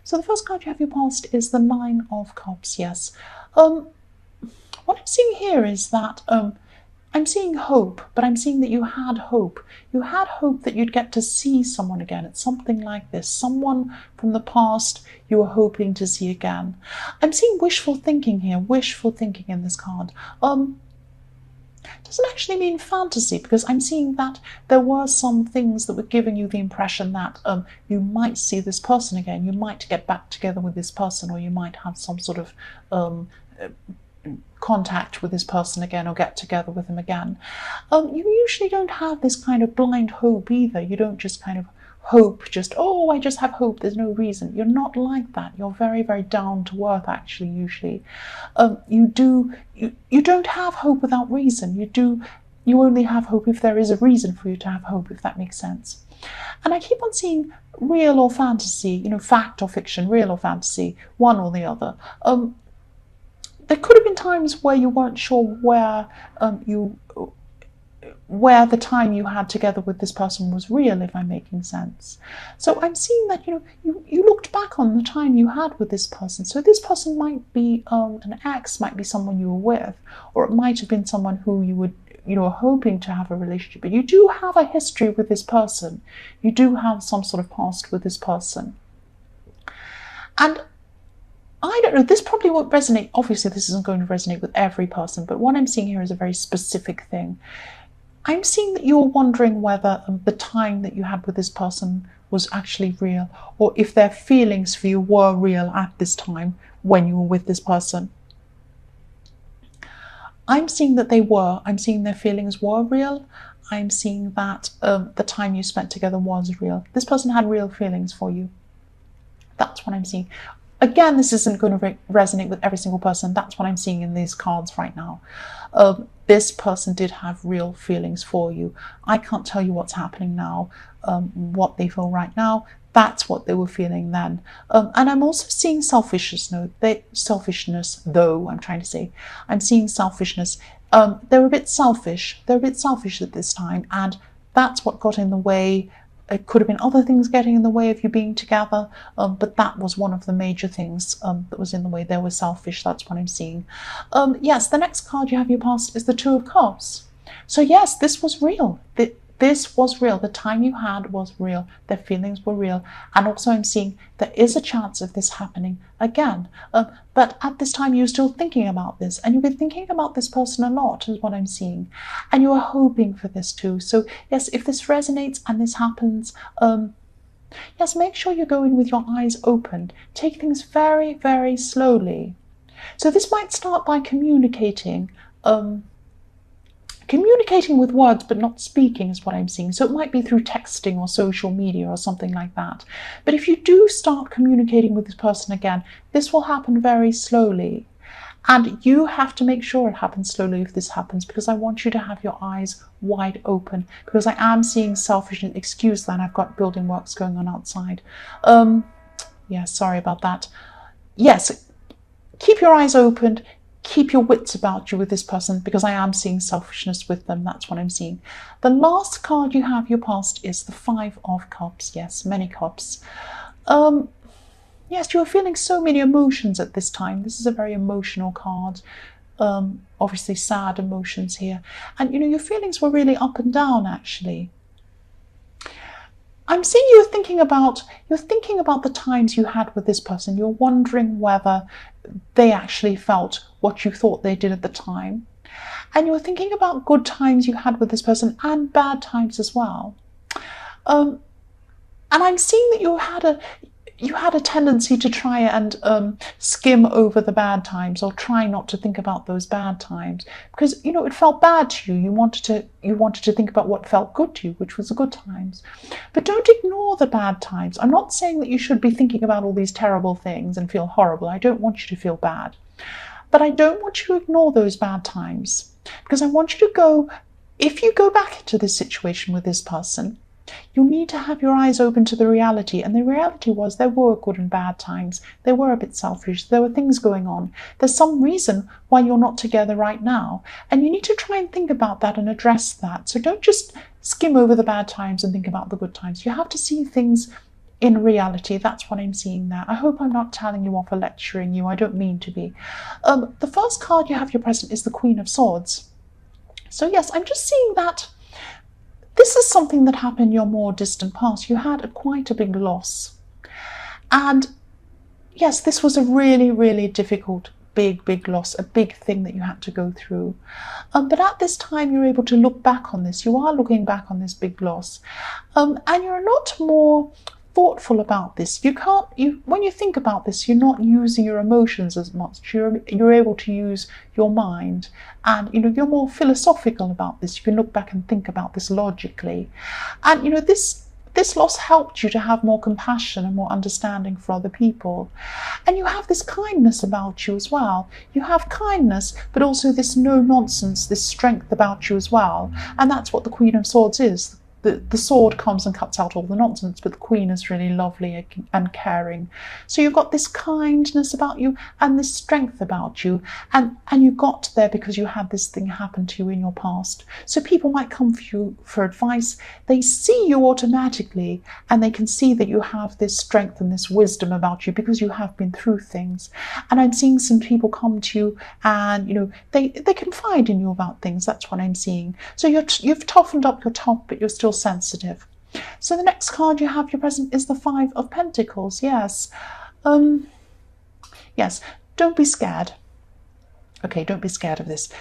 So the first card you have your past is the Nine of Cups, yes. What I'm seeing here is that I'm seeing hope, but I'm seeing that you had hope. You had hope that you'd get to see someone again. It's something like this. Someone from the past you were hoping to see again. I'm seeing wishful thinking here, wishful thinking in this card. Doesn't actually mean fantasy, because I'm seeing that there were some things that were giving you the impression that you might see this person again, you might get back together with this person, or you might have some sort of contact with this person again, or get together with him again. You usually don't have this kind of blind hope either. You don't just kind of hope, just, oh, I just have hope, there's no reason. You're not like that. You're very, very down to earth, actually, usually. You don't have hope without reason. You only have hope if there is a reason for you to have hope, if that makes sense. And I keep on seeing real or fantasy, fact or fiction, real or fantasy, one or the other. There could have been times where you weren't sure where the time you had together with this person was real, if I'm making sense. So I'm seeing that you looked back on the time you had with this person. So this person might be an ex, might be someone you were with, or it might have been someone who you would hoping to have a relationship. But you do have a history with this person. You do have some sort of past with this person. And I don't know, this probably won't resonate. Obviously, this isn't going to resonate with every person, but what I'm seeing here is a very specific thing. I'm seeing that you're wondering whether the time that you had with this person was actually real, or if their feelings for you were real at this time when you were with this person. I'm seeing that they were. I'm seeing their feelings were real. I'm seeing that the time you spent together was real. This person had real feelings for you. That's what I'm seeing. Again, this isn't going to resonate with every single person. That's what I'm seeing in these cards right now. This person did have real feelings for you. I can't tell you what's happening now, what they feel right now. That's what they were feeling then. And I'm also seeing selfishness, though, I'm trying to say. I'm seeing selfishness. They're a bit selfish. They're a bit selfish at this time, and that's what got in the way. It could have been other things getting in the way of you being together, but that was one of the major things that was in the way. They were selfish, that's what I'm seeing. Yes, the next card you have in your past is the Two of Cups. So yes, this was real. This was real. The time you had was real. Their feelings were real. And also I'm seeing there is a chance of this happening again. But at this time you're still thinking about this. And you've been thinking about this person a lot is what I'm seeing. And you are hoping for this too. So yes, if this resonates and this happens, yes, make sure you go in with your eyes open. Take things very, very slowly. So this might start by communicating with words but not speaking is what I'm seeing. So it might be through texting or social media or something like that. But if you do start communicating with this person again, this will happen very slowly. And you have to make sure it happens slowly if this happens, because I want you to have your eyes wide open, because I am seeing selfishness. Excuse that, I've got building works going on outside. Yeah, sorry about that. Yes, keep your eyes open. Keep your wits about you with this person, because I am seeing selfishness with them. That's what I'm seeing. The last card you have your past is the Five of Cups. Yes, many cups. Yes, you're feeling so many emotions at this time. This is a very emotional card. Obviously sad emotions here. And your feelings were really up and down, actually. I'm seeing you're thinking about the times you had with this person. You're wondering whether they actually felt what you thought they did at the time. And you're thinking about good times you had with this person and bad times as well. And I'm seeing that you had a tendency to try and skim over the bad times, or try not to think about those bad times, because it felt bad to you. You wanted to think about what felt good to you, which was the good times. But don't ignore the bad times. I'm not saying that you should be thinking about all these terrible things and feel horrible. I don't want you to feel bad. But I don't want you to ignore those bad times, because I want you to go, if you go back into this situation with this person, you need to have your eyes open to the reality. And the reality was there were good and bad times. They were a bit selfish. There were things going on. There's some reason why you're not together right now. And you need to try and think about that and address that. So don't just skim over the bad times and think about the good times. You have to see things in reality. That's what I'm seeing there. I hope I'm not telling you off or lecturing you. I don't mean to be. The first card you have your present is the Queen of Swords. So yes, I'm just seeing that this is something that happened in your more distant past. You had quite a big loss. And yes, this was a really, really difficult, big loss, a big thing that you had to go through. But at this time, you're able to look back on this. You are looking back on this big loss. And you're a lot more thoughtful about this. When you think about this, you're not using your emotions as much. You're able to use your mind, and you're more philosophical about this. You can look back and think about this logically, and this loss helped you to have more compassion and more understanding for other people. And you have this kindness about you as well. You have kindness, but also this no nonsense, this strength about you as well. And that's what the Queen of Swords is. The sword comes and cuts out all the nonsense, but the Queen is really lovely and caring. So you've got this kindness about you and this strength about you, and you got there because you had this thing happen to you in your past. So people might come for you for advice. They see you automatically, and they can see that you have this strength and this wisdom about you because you have been through things. And I'm seeing some people come to you, and they confide in you about things. That's what I'm seeing. So you've toughened up your top, but you're still sensitive. So the next card you have your present is the Five of Pentacles. Yes. Yes, don't be scared. Okay, don't be scared of this.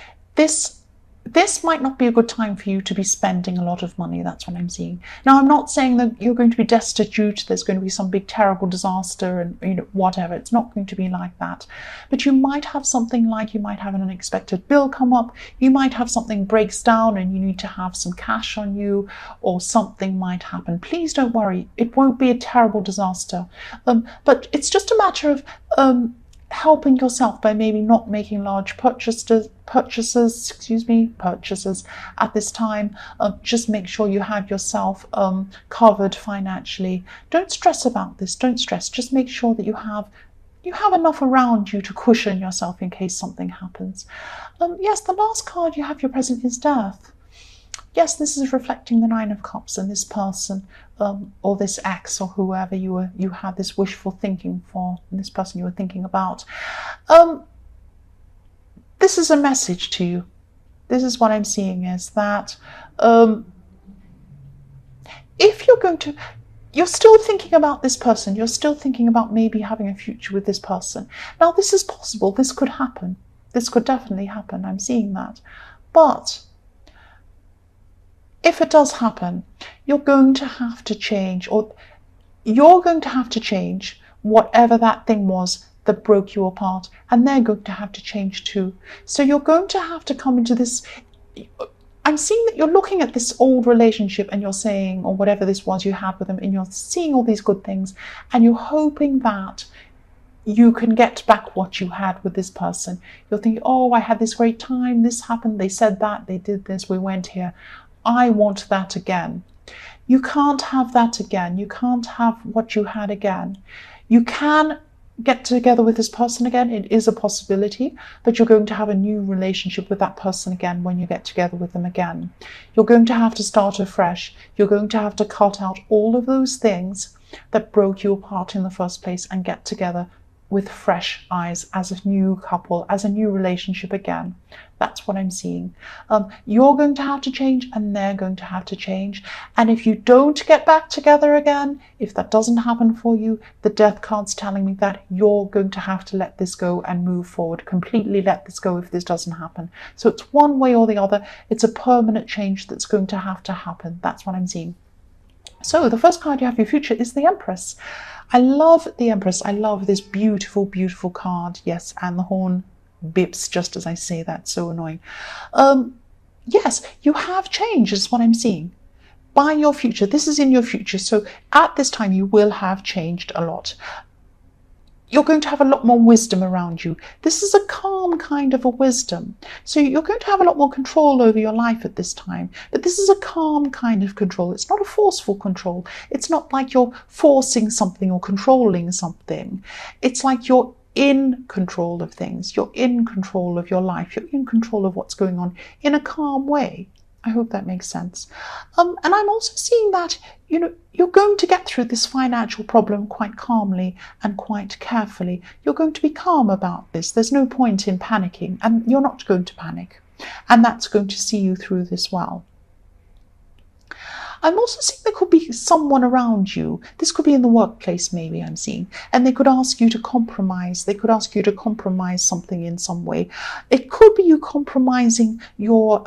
This might not be a good time for you to be spending a lot of money. That's what I'm seeing. Now, I'm not saying that you're going to be destitute, there's going to be some big terrible disaster and whatever. It's not going to be like that. But you might have something like, you might have an unexpected bill come up. You might have something breaks down and you need to have some cash on you, or something might happen. Please don't worry. It won't be a terrible disaster. But it's just a matter of helping yourself by maybe not making large purchases at this time. Just make sure you have yourself covered financially. Don't stress about this. Don't stress. Just make sure that you have enough around you to cushion yourself in case something happens. Yes, the last card you have your present is Death. Yes, this is reflecting the Nine of Cups and this person, or this ex, or whoever you had this wishful thinking for, and this person you were thinking about. This is a message to you. This is what I'm seeing, is that if you're still thinking about this person, you're still thinking about maybe having a future with this person. Now, this is possible. This could happen. This could definitely happen. I'm seeing that. But if it does happen, you're going to have to change, or you're going to have to change whatever that thing was that broke you apart, and they're going to have to change too. So you're going to have to come into this. I'm seeing that you're looking at this old relationship and you're saying, or whatever this was you had with them, and you're seeing all these good things, and you're hoping that you can get back what you had with this person. You're thinking, oh, I had this great time, this happened, they said that, they did this, we went here. I want that again. You can't have that again. You can't have what you had again. You can get together with this person again. It is a possibility, but you're going to have a new relationship with that person again when you get together with them again. You're going to have to start afresh. You're going to have to cut out all of those things that broke you apart in the first place and get together with fresh eyes as a new couple, as a new relationship again. That's what I'm seeing. You're going to have to change, and they're going to have to change. And if you don't get back together again, if that doesn't happen for you, the Death card's telling me that you're going to have to let this go and move forward. Completely let this go if this doesn't happen. So it's one way or the other. It's a permanent change that's going to happen. That's what I'm seeing. So the first card you have for your future is the Empress. I love the Empress. I love this beautiful, beautiful card. Yes, and the horn bips just as I say that. So annoying. Yes, you have changed is what I'm seeing. By your future. This is in your future. So at this time, you will have changed a lot. You're going to have a lot more wisdom around you. This is a calm kind of a wisdom. So you're going to have a lot more control over your life at this time. But this is a calm kind of control. It's not a forceful control. It's not like you're forcing something or controlling something. It's like you're in control of things. You're in control of your life. You're in control of what's going on in a calm way. I hope that makes sense. And I'm also seeing that, you're going to get through this financial problem quite calmly and quite carefully. You're going to be calm about this. There's no point in panicking, and you're not going to panic. And that's going to see you through this well. I'm also seeing there could be someone around you. This could be in the workplace, maybe, I'm seeing. And they could ask you to compromise. They could ask you to compromise something in some way. It could be you compromising your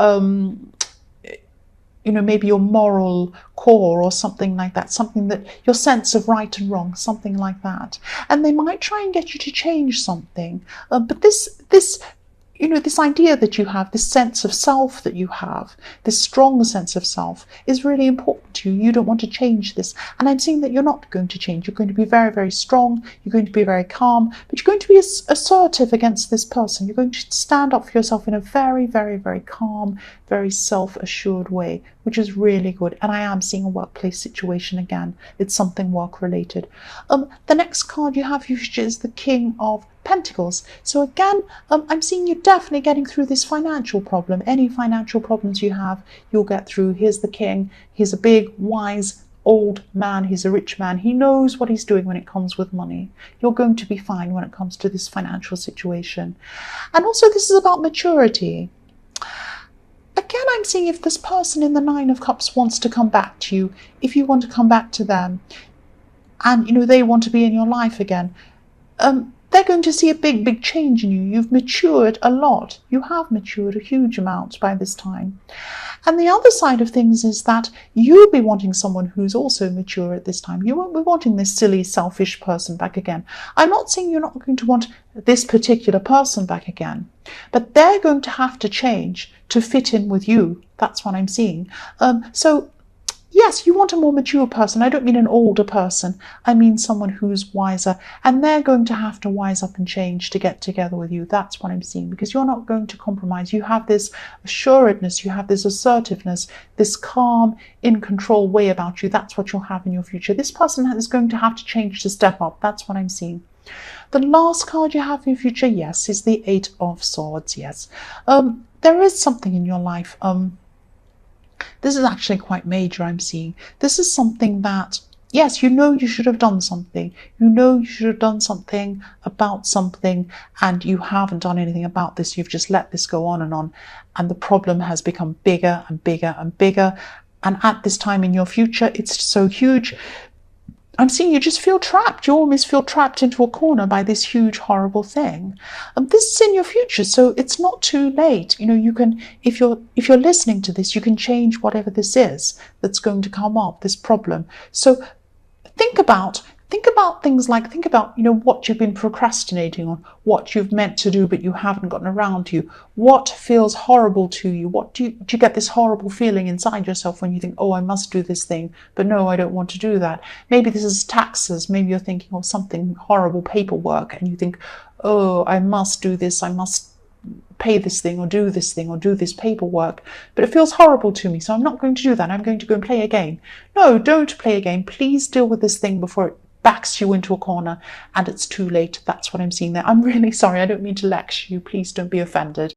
maybe your moral core or something like that, something that your sense of right and wrong, something like that. And they might try and get you to change something. But this idea that you have, this sense of self that you have, this strong sense of self is really important to you. You don't want to change this. And I'm seeing that you're not going to change. You're going to be very, very strong. You're going to be very calm, but you're going to be assertive against this person. You're going to stand up for yourself in a very, very, very calm, very self-assured way, which is really good. And I am seeing a workplace situation again. It's something work-related. The next card you have is the King of Pentacles. So again, I'm seeing you definitely getting through this financial problem. Any financial problems you have, you'll get through. Here's the king. He's a big, wise, old man. He's a rich man. He knows what he's doing when it comes with money. You're going to be fine when it comes to this financial situation. And also, this is about maturity. Again, I'm seeing if this person in the Nine of Cups wants to come back to you, if you want to come back to them, and they want to be in your life again, they're going to see a big, big change in you. You've matured a lot. You have matured a huge amount by this time. And the other side of things is that you'll be wanting someone who's also mature at this time. You won't be wanting this silly, selfish person back again. I'm not saying you're not going to want this particular person back again, but they're going to have to change to fit in with you. That's what I'm seeing. So yes, you want a more mature person. I don't mean an older person. I mean someone who's wiser. And they're going to have to wise up and change to get together with you. That's what I'm seeing, because you're not going to compromise. You have this assuredness, you have this assertiveness, this calm, in control way about you. That's what you'll have in your future. This person is going to have to change to step up. That's what I'm seeing. The last card you have in your future, yes, is the Eight of Swords. Yes. There is something in your life. This is actually quite major, I'm seeing. This is something that, yes, you should have done something. You should have done something about something, and you haven't done anything about this. You've just let this go on. And the problem has become bigger and bigger and bigger. And at this time in your future, it's so huge. I'm seeing you just feel trapped. You almost feel trapped into a corner by this huge, horrible thing. This is in your future, so it's not too late. You can, if you're listening to this, you can change whatever this is that's going to come up, this problem. So think about things like, what you've been procrastinating on, what you've meant to do but you haven't gotten around to. What feels horrible to you? What do you get this horrible feeling inside yourself when you think, oh, I must do this thing, but no, I don't want to do that. Maybe this is taxes. Maybe you're thinking of something horrible, paperwork, and you think, oh, I must do this. I must pay this thing or do this thing or do this paperwork, but it feels horrible to me, so I'm not going to do that. I'm going to go and play a game. No, don't play a game. Please deal with this thing before it backs you into a corner and it's too late. That's what I'm seeing there. I'm really sorry. I don't mean to lecture you. Please don't be offended.